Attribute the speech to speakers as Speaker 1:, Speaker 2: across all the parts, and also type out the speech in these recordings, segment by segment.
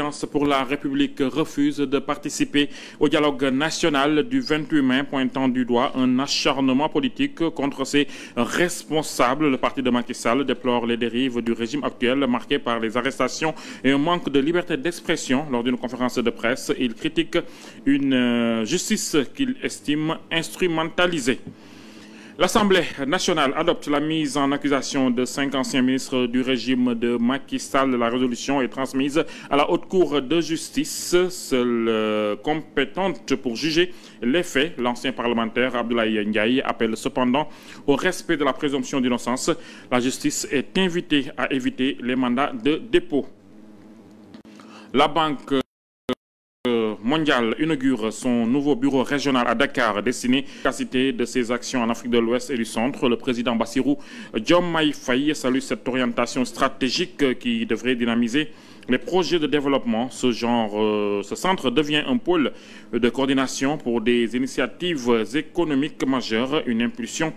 Speaker 1: L'Alliance pour la République refuse de participer au dialogue national du 28 mai, pointant du doigt un acharnement politique contre ses responsables. Le parti de Macky Sall déplore les dérives du régime actuel marqué par les arrestations et un manque de liberté d'expression. Lors d'une conférence de presse, il critique une justice qu'il estime instrumentalisée. L'Assemblée nationale adopte la mise en accusation de 5 anciens ministres du régime de Macky Sall. La résolution est transmise à la Haute Cour de justice, seule compétente pour juger les faits. L'ancien parlementaire Abdoulaye Ndiaye appelle cependant au respect de la présomption d'innocence. La justice est invitée à éviter les mandats de dépôt. La Banque mondiale inaugure son nouveau bureau régional à Dakar destiné à l'efficacité de ses actions en Afrique de l'Ouest et du Centre. Le président Bassirou Diomaye Faye salue cette orientation stratégique qui devrait dynamiser les projets de développement. Ce centre devient un pôle de coordination pour des initiatives économiques majeures, une impulsion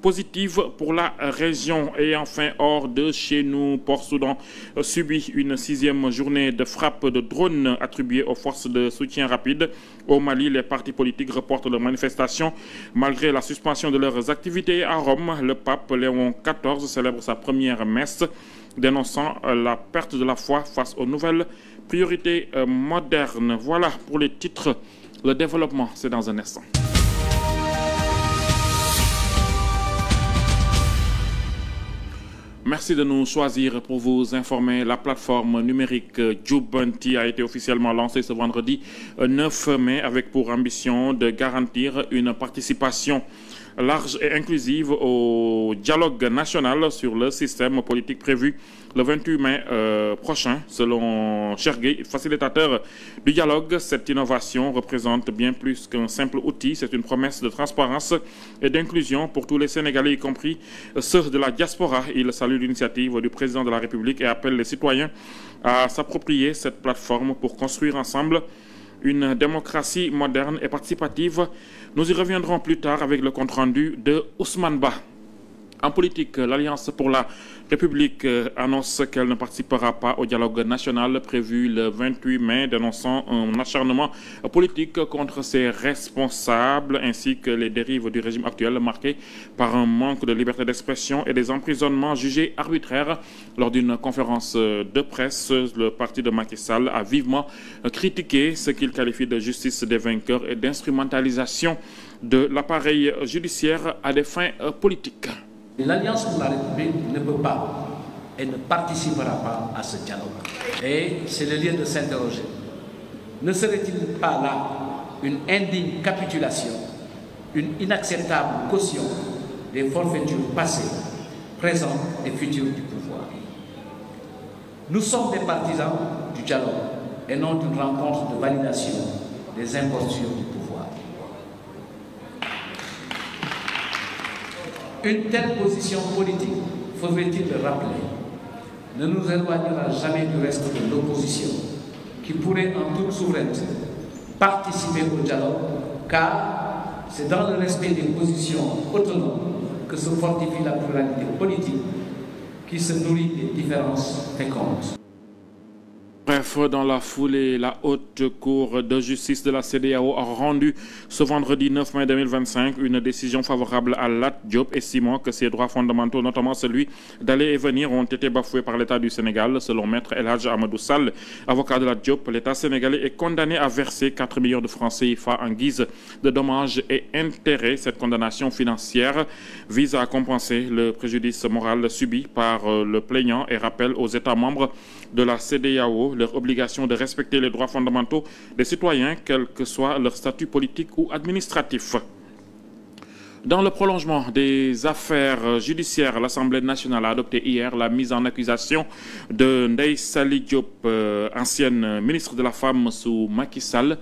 Speaker 1: positive pour la région. Et enfin, hors de chez nous, Port-Soudan subit une 6e journée de frappe de drones attribuée aux forces de soutien rapide. Au Mali, les partis politiques reportent leurs manifestations malgré la suspension de leurs activités. À Rome, le pape Léon XIV célèbre sa première messe, dénonçant la perte de la foi face aux nouvelles priorités modernes. Voilà pour les titres. Le développement, c'est dans un instant. Merci de nous choisir pour vous informer. La plateforme numérique Jubanti a été officiellement lancée ce vendredi 9 mai avec pour ambition de garantir une participation large et inclusive au dialogue national sur le système politique prévu le 28 mai prochain. Selon Chergué, facilitateur du dialogue, cette innovation représente bien plus qu'un simple outil. C'est une promesse de transparence et d'inclusion pour tous les Sénégalais, y compris ceux de la diaspora. Il salue l'initiative du président de la République et appelle les citoyens à s'approprier cette plateforme pour construire ensemble une démocratie moderne et participative. Nous y reviendrons plus tard avec le compte-rendu de Ousmane Ba. En politique, l'Alliance pour la République annonce qu'elle ne participera pas au dialogue national prévu le 28 mai, dénonçant un acharnement politique contre ses responsables ainsi que les dérives du régime actuel marqué par un manque de liberté d'expression et des emprisonnements jugés arbitraires. Lors d'une conférence de presse, le parti de Macky Sall a vivement critiqué ce qu'il qualifie de justice des vainqueurs et d'instrumentalisation de l'appareil judiciaire à des fins politiques.
Speaker 2: L'Alliance pour la République ne peut pas et ne participera pas à ce dialogue. Et c'est le lieu de s'interroger. Ne serait-il pas là une indigne capitulation, une inacceptable caution des forfaitures passées, présentes et futures du pouvoir? Nous sommes des partisans du dialogue et non d'une rencontre de validation des impostures du pouvoir. Une telle position politique, faudrait-il le rappeler, ne nous éloignera jamais du reste de l'opposition, qui pourrait en toute souveraineté participer au dialogue, car c'est dans le respect des positions autonomes que se fortifie la pluralité politique qui se nourrit des différences fécondes.
Speaker 1: Bref, dans la foulée, la Haute Cour de justice de la CEDEAO a rendu ce vendredi 9 mai 2025 une décision favorable à Lat Diop, estimant que ses droits fondamentaux, notamment celui d'aller et venir, ont été bafoués par l'État du Sénégal. Selon Maître El Hadj Amadou Sall, avocat de Lat Diop, l'État sénégalais est condamné à verser 4 millions de francs CFA en guise de dommages et intérêts. Cette condamnation financière vise à compenser le préjudice moral subi par le plaignant et rappelle aux États membres de la CEDEAO leur obligation de respecter les droits fondamentaux des citoyens, quel que soit leur statut politique ou administratif. Dans le prolongement des affaires judiciaires, l'Assemblée nationale a adopté hier la mise en accusation de Ndeye Saly Diop, ancienne ministre de la Femme sous Macky Sall,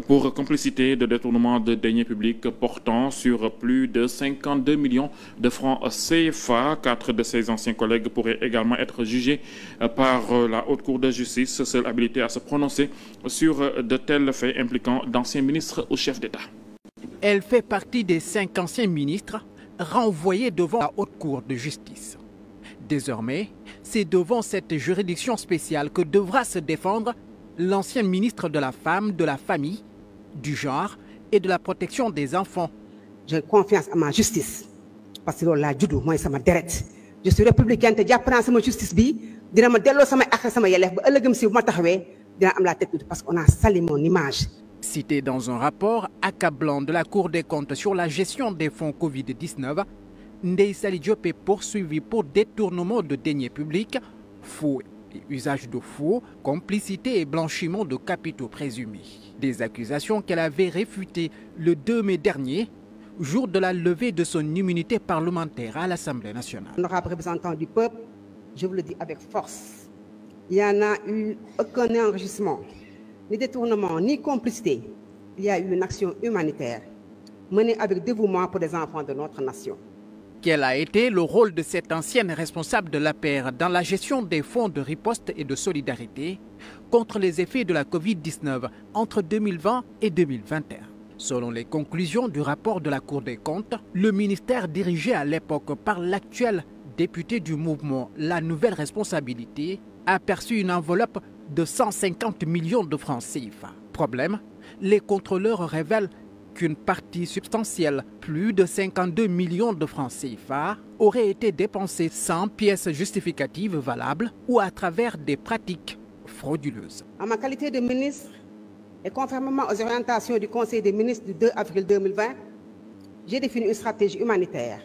Speaker 1: pour complicité de détournement de deniers publics portant sur plus de 52 millions de francs CFA. 4 de ses anciens collègues pourraient également être jugés par la Haute Cour de justice, seule habilitée à se prononcer sur de tels faits impliquant d'anciens ministres ou chefs d'État.
Speaker 3: Elle fait partie des 5 anciens ministres renvoyés devant la Haute Cour de justice. Désormais, c'est devant cette juridiction spéciale que devra se défendre l'ancien ministre de la Femme, de la Famille, du Genre et de la Protection des Enfants.
Speaker 4: J'ai confiance en ma justice parce que la judo, moi, ça m'a direct. Je suis républicain, je apprends ma justice bi, dina ma dello sama ak sama yelef ba ëllëgëm ci bu ma taxawé dina am la tête parce qu'on a sali mon image.
Speaker 3: Cité dans un rapport accablant de la Cour des comptes sur la gestion des fonds Covid-19, Ndeye Saly Diop est poursuivie pour détournement de deniers publics, faux et usage de faux, complicité et blanchiment de capitaux présumés. Des accusations qu'elle avait réfutées le 2 mai dernier, jour de la levée de son immunité parlementaire à l'Assemblée nationale.
Speaker 4: Honorable représentant du peuple, je vous le dis avec force, il n'y en a eu aucun enrichissement, ni détournement, ni complicité. Il y a eu une action humanitaire menée avec dévouement pour les enfants de notre nation.
Speaker 3: Quel a été le rôle de cette ancienne responsable de l'APR dans la gestion des fonds de riposte et de solidarité contre les effets de la Covid-19 entre 2020 et 2021? Selon les conclusions du rapport de la Cour des comptes, le ministère dirigé à l'époque par l'actuel député du mouvement La Nouvelle Responsabilité a perçu une enveloppe de 150 millions de francs CFA. Problème, les contrôleurs révèlent qu'une partie substantielle, plus de 52 millions de francs CFA, aurait été dépensée sans pièces justificatives valables ou à travers des pratiques frauduleuses.
Speaker 4: En ma qualité de ministre, et conformément aux orientations du Conseil des ministres du 2 avril 2020, j'ai défini une stratégie humanitaire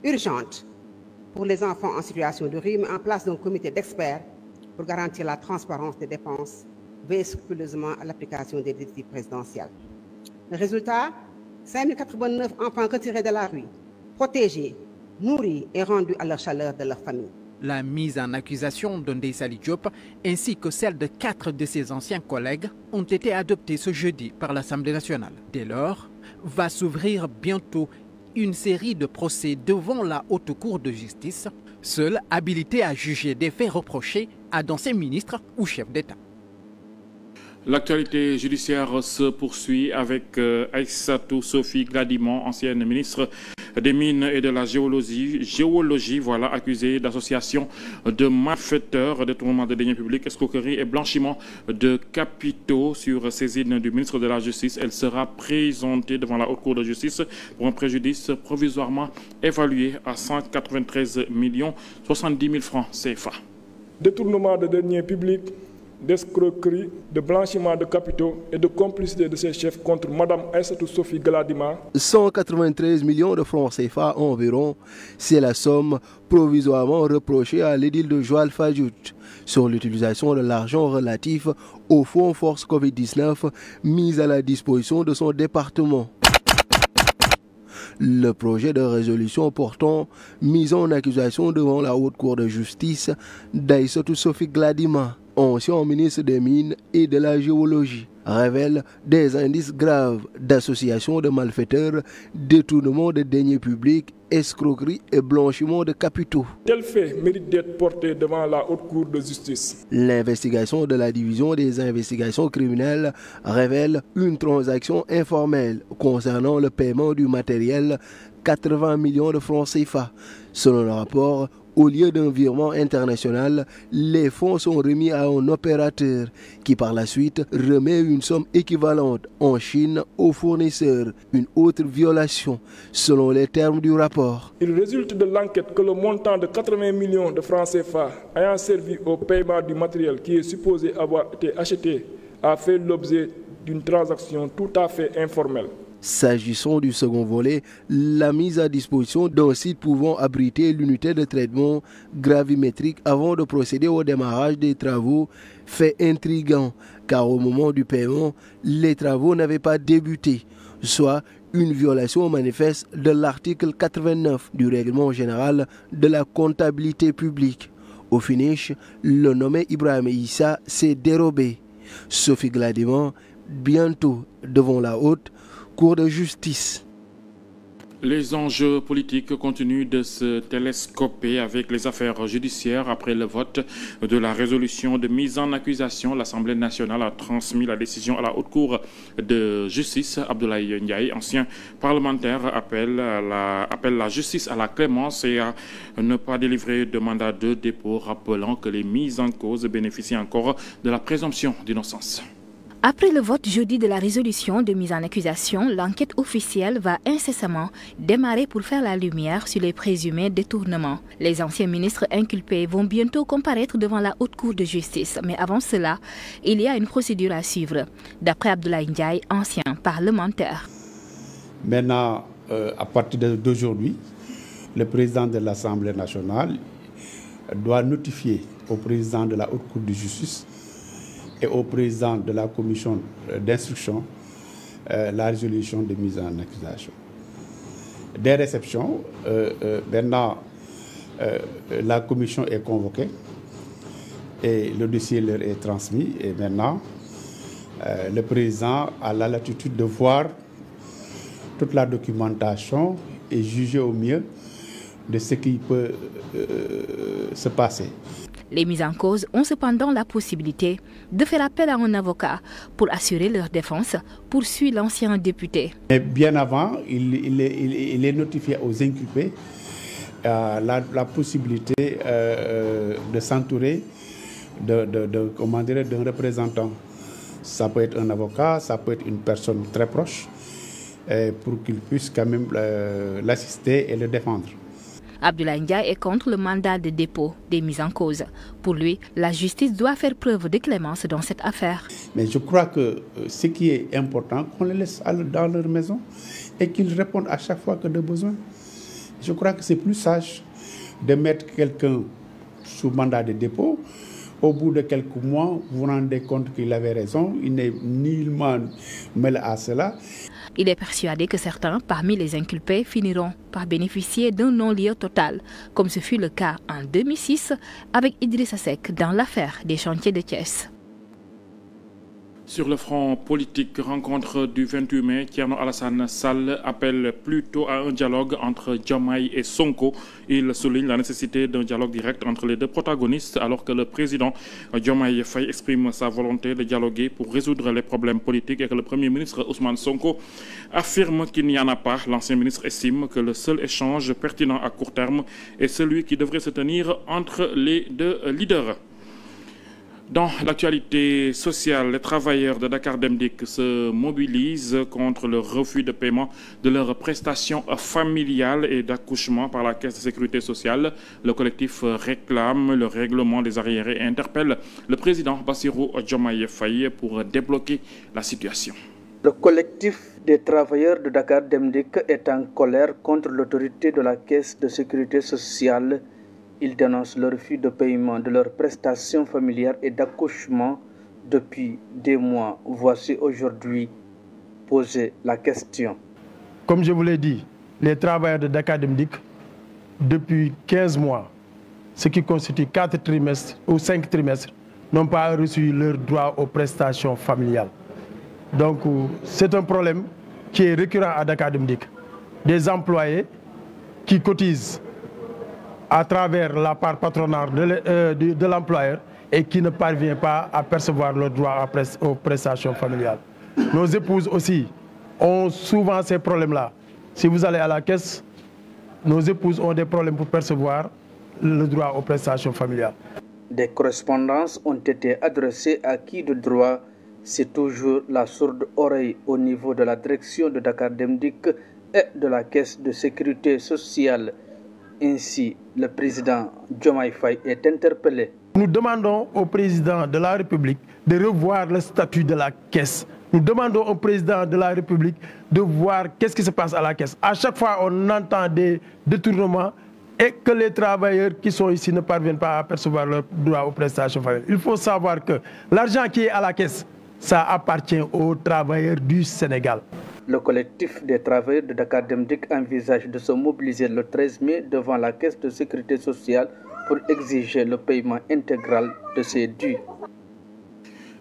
Speaker 4: urgente pour les enfants en situation de rue, mis en place un comité d'experts pour garantir la transparence des dépenses, veiller scrupuleusement à l'application des directives présidentielles. Le résultat, 5089 enfants retirés de la rue, protégés, nourris et rendus à leur chaleur de leur famille.
Speaker 3: La mise en accusation de Ndeye Saly Diop ainsi que celle de 4 de ses anciens collègues ont été adoptées ce jeudi par l'Assemblée nationale. Dès lors, va s'ouvrir bientôt une série de procès devant la Haute Cour de justice, seule habilitée à juger des faits reprochés à d'anciens ministres ou chefs d'État.
Speaker 1: L'actualité judiciaire se poursuit avec Aïssatou Sophie Gladima, ancienne ministre des Mines et de la Géologie, voilà, accusée d'association de malfaiteurs, détournement de deniers publics, escroquerie et blanchiment de capitaux sur saisine du ministre de la Justice. Elle sera présentée devant la Haute Cour de justice pour un préjudice provisoirement évalué à 193 070 000 francs CFA.
Speaker 5: Détournement de deniers publics, d'escroquerie, de blanchiment de capitaux et de complicité de ses chefs contre Mme Aïssatou Sophie Gladima.
Speaker 6: 193 millions de francs CFA environ, c'est la somme provisoirement reprochée à l'édile de Joal Fadiout sur l'utilisation de l'argent relatif au fonds Force Covid-19 mis à la disposition de son département. Le projet de résolution portant mise en accusation devant la Haute Cour de justice d'Aïssatou Sophie Gladima, ancien ministre des Mines et de la Géologie, révèle des indices graves d'association de malfaiteurs, détournement de deniers publics, escroquerie et blanchiment de capitaux.
Speaker 5: Tel fait mérite d'être porté devant la Haute Cour de justice.
Speaker 6: L'investigation de la division des investigations criminelles révèle une transaction informelle concernant le paiement du matériel, 80 millions de francs CFA. Selon le rapport, au lieu d'un virement international, les fonds sont remis à un opérateur qui par la suite remet une somme équivalente en Chine aux fournisseurs. Une autre violation selon les termes du rapport.
Speaker 5: Il résulte de l'enquête que le montant de 80 millions de francs CFA ayant servi au paiement du matériel qui est supposé avoir été acheté a fait l'objet d'une transaction tout à fait informelle.
Speaker 6: S'agissant du second volet, la mise à disposition d'un site pouvant abriter l'unité de traitement gravimétrique avant de procéder au démarrage des travaux fait intriguant, car au moment du paiement, les travaux n'avaient pas débuté, soit une violation manifeste de l'article 89 du règlement général de la comptabilité publique. Au finish, le nommé Ibrahim Issa s'est dérobé. Sophie Gladima, bientôt devant la Haute Cour de justice.
Speaker 1: Les enjeux politiques continuent de se télescoper avec les affaires judiciaires. Après le vote de la résolution de mise en accusation, l'Assemblée nationale a transmis la décision à la Haute Cour de justice. Abdoulaye Ndiaye, ancien parlementaire, appelle la justice à la clémence et à ne pas délivrer de mandat de dépôt, rappelant que les mises en cause bénéficient encore de la présomption d'innocence.
Speaker 7: Après le vote jeudi de la résolution de mise en accusation, l'enquête officielle va incessamment démarrer pour faire la lumière sur les présumés détournements. Les anciens ministres inculpés vont bientôt comparaître devant la Haute Cour de justice. Mais avant cela, il y a une procédure à suivre. D'après Abdoulaye Ndiaye, ancien parlementaire.
Speaker 8: Maintenant, à partir d'aujourd'hui, le président de l'Assemblée nationale doit notifier au président de la Haute Cour de justice et au président de la commission d'instruction la résolution de mise en accusation. Des réceptions, maintenant la commission est convoquée et le dossier leur est transmis et maintenant le président a la latitude de voir toute la documentation et juger au mieux de ce qui peut se passer.
Speaker 7: Les mises en cause ont cependant la possibilité de faire appel à un avocat pour assurer leur défense, poursuit l'ancien député.
Speaker 8: Et bien avant, il est notifié aux inculpés la possibilité de s'entourer d'un représentant. Ça peut être un avocat, ça peut être une personne très proche, pour qu'il puisse quand même l'assister et le défendre.
Speaker 7: Abdoulaye Ndiaye est contre le mandat de dépôt des mises en cause. Pour lui, la justice doit faire preuve de clémence dans cette affaire.
Speaker 8: Mais je crois que ce qui est important, qu'on les laisse dans leur maison et qu'ils répondent à chaque fois que de besoin. Je crois que c'est plus sage de mettre quelqu'un sous mandat de dépôt. Au bout de quelques mois, vous vous rendez compte qu'il avait raison, il n'est nullement mêlé à cela.
Speaker 7: Il est persuadé que certains, parmi les inculpés, finiront par bénéficier d'un non-lieu total, comme ce fut le cas en 2006 avec Idrissa Seck dans l'affaire des chantiers de Thiès.
Speaker 1: Sur le front politique, rencontre du 28 mai, Thierno Alassane Sall appelle plutôt à un dialogue entre Diomaye et Sonko. Il souligne la nécessité d'un dialogue direct entre les deux protagonistes, alors que le président Diomaye Faye exprime sa volonté de dialoguer pour résoudre les problèmes politiques et que le Premier ministre Ousmane Sonko affirme qu'il n'y en a pas. L'ancien ministre estime que le seul échange pertinent à court terme est celui qui devrait se tenir entre les deux leaders. Dans l'actualité sociale, les travailleurs de Dakar Dem Dikk se mobilisent contre le refus de paiement de leurs prestations familiales et d'accouchement par la Caisse de sécurité sociale. Le collectif réclame le règlement des arriérés et interpelle le président Bassirou Diomaye Faye pour débloquer la situation.
Speaker 9: Le collectif des travailleurs de Dakar Dem Dikk est en colère contre l'autorité de la Caisse de sécurité sociale. Ils dénoncent le refus de paiement de leurs prestations familiales et d'accouchement depuis des mois. Voici aujourd'hui poser la question.
Speaker 10: Comme je vous l'ai dit, les travailleurs de Dakar Dem Dikk, depuis 15 mois, ce qui constitue 4 trimestres ou 5 trimestres, n'ont pas reçu leur droit aux prestations familiales. Donc c'est un problème qui est récurrent à Dakar Dem Dikk. Des employés qui cotisent à travers la part patronale de l'employeur et qui ne parvient pas à percevoir le droit aux prestations familiales. Nos épouses aussi ont souvent ces problèmes-là. Si vous allez à la caisse, nos épouses ont des problèmes pour percevoir le droit aux prestations familiales.
Speaker 9: Des correspondances ont été adressées à qui de droit. C'est toujours la sourde oreille au niveau de la direction de Dakar Dem Dikk et de la Caisse de sécurité sociale. Ainsi, le président Diomaye Faye est interpellé.
Speaker 10: Nous demandons au président de la République de revoir le statut de la Caisse. Nous demandons au président de la République de voir qu'est-ce qui se passe à la Caisse. À chaque fois, on entend des détournements et que les travailleurs qui sont ici ne parviennent pas à percevoir leur droit aux prestations familiales. Il faut savoir que l'argent qui est à la Caisse, ça appartient aux travailleurs du Sénégal.
Speaker 9: Le collectif des travailleurs de Dakar Dem Dikk envisage de se mobiliser le 13 mai devant la Caisse de sécurité sociale pour exiger le paiement intégral de ses dus.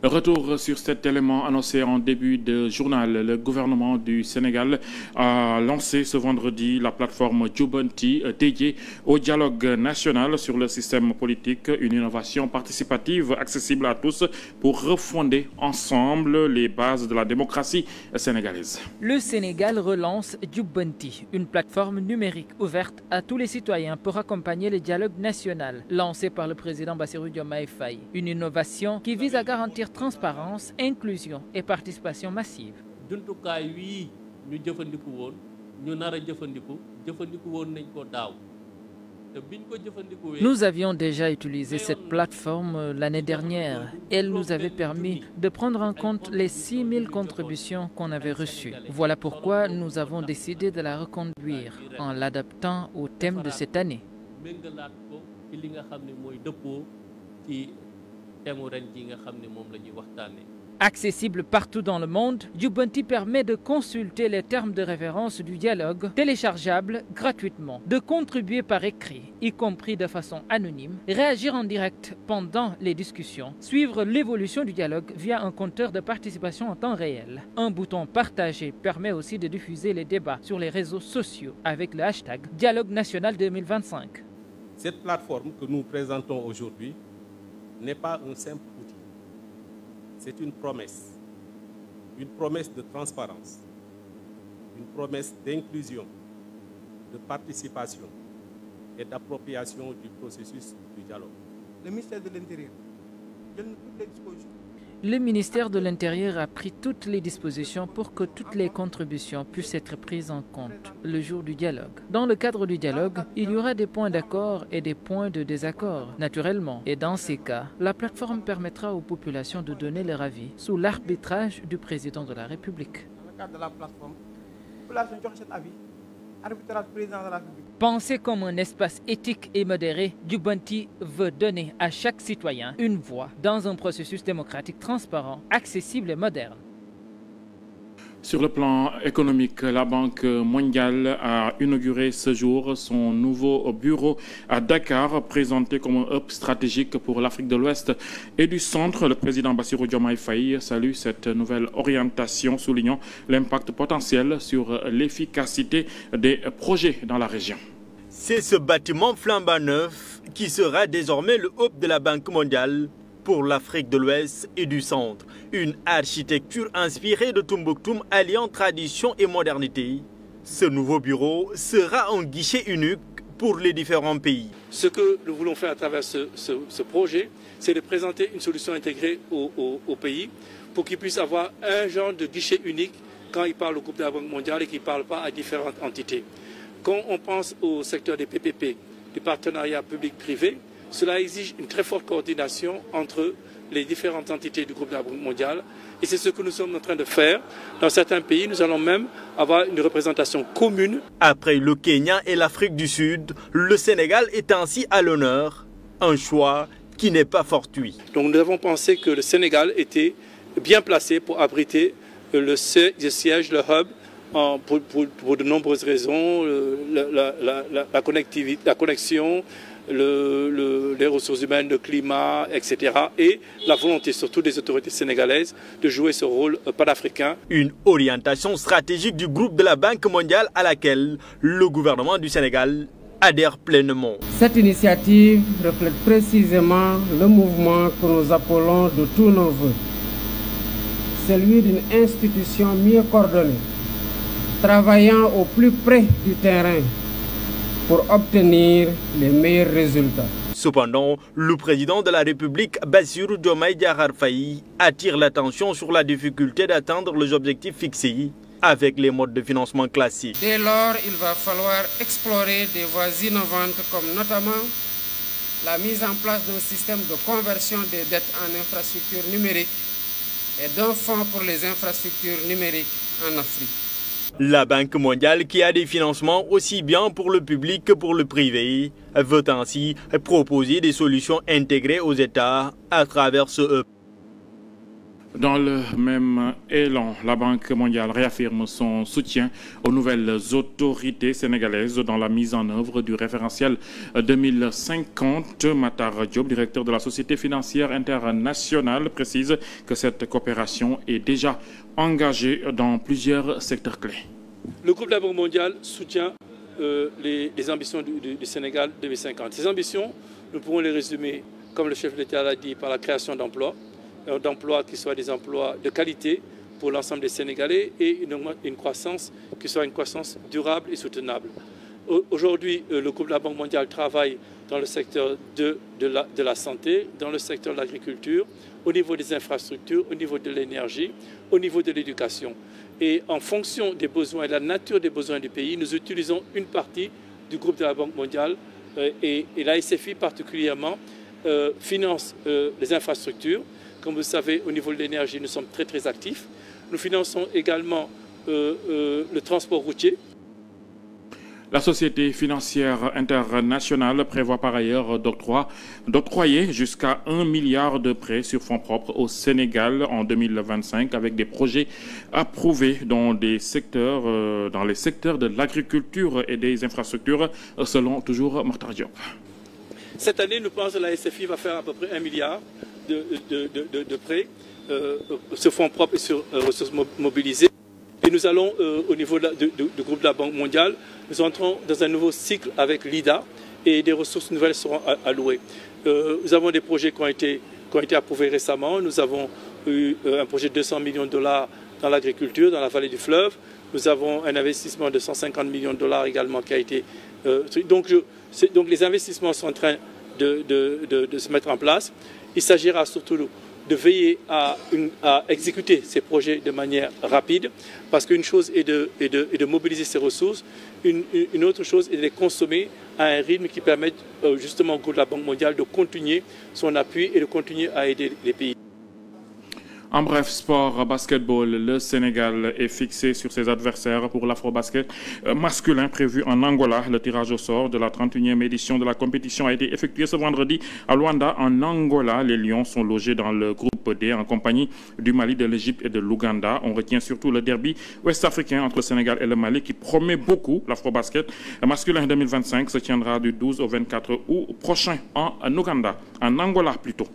Speaker 1: Retour sur cet élément annoncé en début de journal. Le gouvernement du Sénégal a lancé ce vendredi la plateforme Jubanti dédiée au dialogue national sur le système politique, une innovation participative accessible à tous pour refonder ensemble les bases de la démocratie sénégalaise.
Speaker 11: Le Sénégal relance Jubanti, une plateforme numérique ouverte à tous les citoyens pour accompagner le dialogue national lancé par le président Bassirou Diomaye Faye. Une innovation qui vise à garantir transparence, inclusion et participation massive. Nous avions déjà utilisé cette plateforme l'année dernière. Elle nous avait permis de prendre en compte les 6000 contributions qu'on avait reçues. Voilà pourquoi nous avons décidé de la reconduire en l'adaptant au thème de cette année. Accessible partout dans le monde, Jubanti permet de consulter les termes de référence du dialogue, téléchargeable gratuitement, de contribuer par écrit, y compris de façon anonyme, réagir en direct pendant les discussions, suivre l'évolution du dialogue via un compteur de participation en temps réel. Un bouton partagé permet aussi de diffuser les débats sur les réseaux sociaux avec le hashtag Dialogue National 2025.
Speaker 12: Cette plateforme que nous présentons aujourd'hui n'est pas un simple outil. C'est une promesse de transparence, une promesse d'inclusion, de participation et d'appropriation du processus du dialogue.
Speaker 13: Le ministère de l'Intérieur donne toutes les dispositions.
Speaker 11: Le ministère de l'Intérieur a pris toutes les dispositions pour que toutes les contributions puissent être prises en compte le jour du dialogue. Dans le cadre du dialogue, il y aura des points d'accord et des points de désaccord, naturellement. Et dans ces cas, la plateforme permettra aux populations de donner leur avis sous l'arbitrage du président de la République.
Speaker 13: Dans le cadre de la plateforme, la population donne cet avis, arbitrage du président de la République.
Speaker 11: Pensé comme un espace éthique et modéré, Jubanti veut donner à chaque citoyen une voix dans un processus démocratique transparent, accessible et moderne.
Speaker 1: Sur le plan économique, la Banque mondiale a inauguré ce jour son nouveau bureau à Dakar, présenté comme un hub stratégique pour l'Afrique de l'Ouest et du Centre. Le président Bassirou Diomaye Faye salue cette nouvelle orientation, soulignant l'impact potentiel sur l'efficacité des projets dans la région.
Speaker 14: C'est ce bâtiment flambant neuf qui sera désormais le hub de la Banque mondiale pour l'Afrique de l'Ouest et du Centre. Une architecture inspirée de Tombouctou alliant tradition et modernité. Ce nouveau bureau sera un guichet unique pour les différents pays.
Speaker 15: Ce que nous voulons faire à travers ce projet, c'est de présenter une solution intégrée au pays pour qu'ils puissent avoir un genre de guichet unique quand ils parlent au groupe de la Banque mondiale et qu'ils ne parlent pas à différentes entités. Quand on pense au secteur des PPP, du partenariat public-privé, cela exige une très forte coordination entre les différentes entités du groupe de la Banque mondiale. Et c'est ce que nous sommes en train de faire. Dans certains pays, nous allons même avoir une représentation commune.
Speaker 14: Après le Kenya et l'Afrique du Sud, le Sénégal est ainsi à l'honneur. Un choix qui n'est pas fortuit.
Speaker 15: Donc nous avons pensé que le Sénégal était bien placé pour abriter le siège, le hub, pour de nombreuses raisons, la connectivité, la connexion, les ressources humaines, le climat, etc. Et la volonté surtout des autorités sénégalaises de jouer ce rôle panafricain.
Speaker 14: Une orientation stratégique du groupe de la Banque mondiale à laquelle le gouvernement du Sénégal adhère pleinement.
Speaker 16: Cette initiative reflète précisément le mouvement que nous appelons de tous nos voeux. Celui d'une institution mieux coordonnée, travaillant au plus près du terrain pour obtenir les meilleurs résultats.
Speaker 14: Cependant, le président de la République, Bassirou Diomaye Diakhar Faye, attire l'attention sur la difficulté d'atteindre les objectifs fixés avec les modes de financement classiques.
Speaker 16: Dès lors, il va falloir explorer des voies innovantes comme notamment la mise en place d'un système de conversion des dettes en infrastructures numériques et d'un fonds pour les infrastructures numériques en Afrique.
Speaker 14: La Banque mondiale, qui a des financements aussi bien pour le public que pour le privé, veut ainsi proposer des solutions intégrées aux États à travers ce hub.
Speaker 1: Dans le même élan, la Banque mondiale réaffirme son soutien aux nouvelles autorités sénégalaises dans la mise en œuvre du référentiel 2050. Matar Diop, directeur de la Société financière internationale, précise que cette coopération est déjà engagée dans plusieurs secteurs clés.
Speaker 15: Le groupe de la Banque mondiale soutient les ambitions du Sénégal 2050. Ces ambitions, nous pourrons les résumer, comme le chef de l'État l'a dit, par la création d'emplois qui soient des emplois de qualité pour l'ensemble des Sénégalais et une croissance qui soit une croissance durable et soutenable. Aujourd'hui, le groupe de la Banque mondiale travaille dans le secteur de la santé, dans le secteur de l'agriculture, au niveau des infrastructures, au niveau de l'énergie, au niveau de l'éducation. Et en fonction des besoins et de la nature des besoins du pays, nous utilisons une partie du groupe de la Banque mondiale et la SFI particulièrement finance les infrastructures. Comme vous le savez, au niveau de l'énergie, nous sommes très actifs. Nous finançons également le transport routier.
Speaker 1: La Société financière internationale prévoit par ailleurs d'octroyer jusqu'à 1 milliard de prêts sur fonds propres au Sénégal en 2025 avec des projets approuvés dans les secteurs de l'agriculture et des infrastructures, selon toujours Matar Diop.
Speaker 15: Cette année, nous pensons que la SFI va faire à peu près 1 milliard de prêts sur fonds propres et sur ressources mobilisées. Et nous allons, au niveau du groupe de la Banque mondiale, nous entrons dans un nouveau cycle avec l'IDA et des ressources nouvelles seront allouées. Nous avons des projets qui ont été approuvés récemment. Nous avons eu un projet de 200 millions de dollars dans l'agriculture, dans la vallée du fleuve. Nous avons un investissement de 150 millions de dollars également qui a été... Donc les investissements sont en train de se mettre en place. Il s'agira surtout de veiller à exécuter ces projets de manière rapide, parce qu'une chose est de mobiliser ces ressources, une autre chose est de les consommer à un rythme qui permette justement au groupe de la Banque mondiale de continuer son appui et de continuer à aider les pays.
Speaker 1: En bref, sport, basketball, le Sénégal est fixé sur ses adversaires pour l'afro-basket masculin prévu en Angola. Le tirage au sort de la 31e édition de la compétition a été effectué ce vendredi à Luanda, en Angola. Les Lions sont logés dans le groupe D en compagnie du Mali, de l'Égypte et de l'Ouganda. On retient surtout le derby ouest-africain entre le Sénégal et le Mali qui promet beaucoup. L'afro-basket masculin 2025 se tiendra du 12 au 24 août prochain en Ouganda, en Angola plutôt.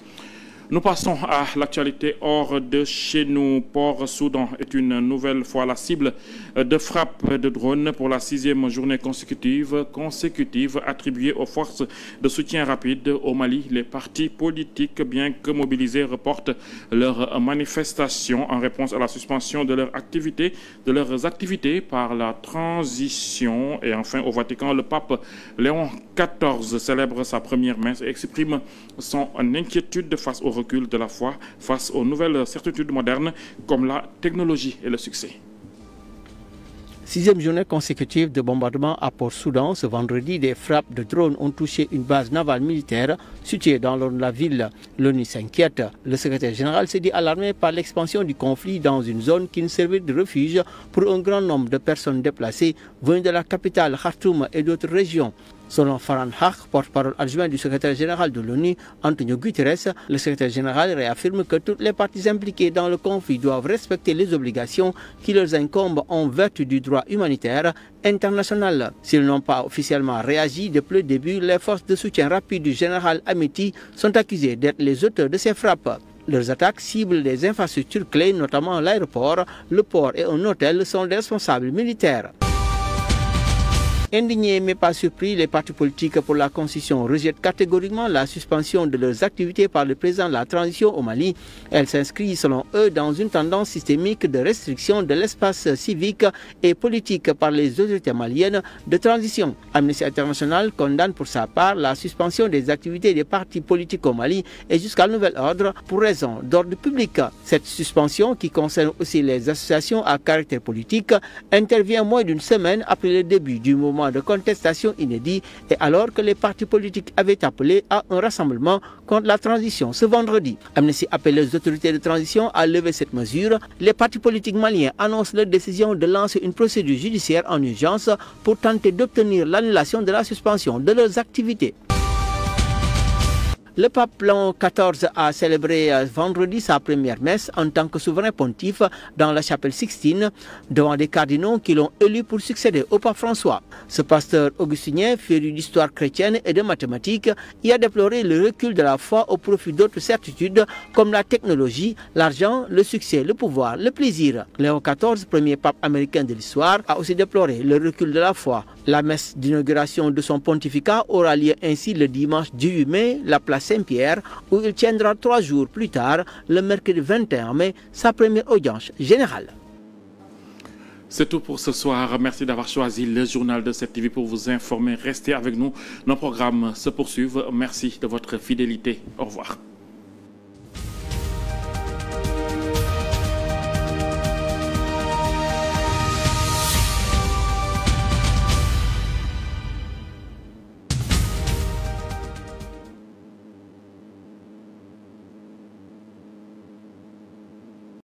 Speaker 1: Nous passons à l'actualité hors de chez nous. Port-Soudan est une nouvelle fois la cible de frappes de drones pour la 6e journée consécutive attribuée aux forces de soutien rapide au Mali. Les partis politiques, bien que mobilisés, reportent leurs manifestations en réponse à la suspension de leurs activités par la transition. Et enfin, au Vatican, le pape Léon XIV célèbre sa première messe et exprime son inquiétude face au recul de la foi, face aux nouvelles certitudes modernes comme la technologie et le succès.
Speaker 17: 6e journée consécutive de bombardement à Port-Soudan. Ce vendredi, des frappes de drones ont touché une base navale militaire située dans la ville. L'ONU s'inquiète. Le secrétaire général s'est dit alarmé par l'expansion du conflit dans une zone qui ne servait de refuge pour un grand nombre de personnes déplacées venues de la capitale Khartoum et d'autres régions. Selon Farhan Haq, porte-parole adjoint du secrétaire général de l'ONU, Antonio Guterres, le secrétaire général réaffirme que toutes les parties impliquées dans le conflit doivent respecter les obligations qui leur incombent en vertu du droit humanitaire international. S'ils n'ont pas officiellement réagi depuis le début, les forces de soutien rapide du général Amiti sont accusées d'être les auteurs de ces frappes. Leurs attaques ciblent des infrastructures clés, notamment l'aéroport, le port et un hôtel, sont des responsables militaires. Indignés mais pas surpris, les partis politiques pour la Constitution rejettent catégoriquement la suspension de leurs activités par le président de la transition au Mali. Elle s'inscrit selon eux dans une tendance systémique de restriction de l'espace civique et politique par les autorités maliennes de transition. Amnesty International condamne pour sa part la suspension des activités des partis politiques au Mali et jusqu'à nouvel ordre pour raison d'ordre public. Cette suspension, qui concerne aussi les associations à caractère politique, intervient moins d'une semaine après le début du mouvement de contestation inédit et alors que les partis politiques avaient appelé à un rassemblement contre la transition ce vendredi. Amnesty appelle les autorités de transition à lever cette mesure. Les partis politiques maliens annoncent leur décision de lancer une procédure judiciaire en urgence pour tenter d'obtenir l'annulation de la suspension de leurs activités. Le pape Léon XIV a célébré vendredi sa première messe en tant que souverain pontife dans la chapelle Sixtine devant des cardinaux qui l'ont élu pour succéder au pape François. Ce pasteur augustinien, féru d'histoire chrétienne et de mathématiques, y a déploré le recul de la foi au profit d'autres certitudes comme la technologie, l'argent, le succès, le pouvoir, le plaisir. Léon XIV, premier pape américain de l'histoire, a aussi déploré le recul de la foi. La messe d'inauguration de son pontificat aura lieu ainsi le dimanche 18 mai, la place Saint-Pierre, où il tiendra 3 jours plus tard, le mercredi 21 mai, sa première audience générale.
Speaker 1: C'est tout pour ce soir. Merci d'avoir choisi le journal de 7TV pour vous informer. Restez avec nous. Nos programmes se poursuivent. Merci de votre fidélité. Au revoir.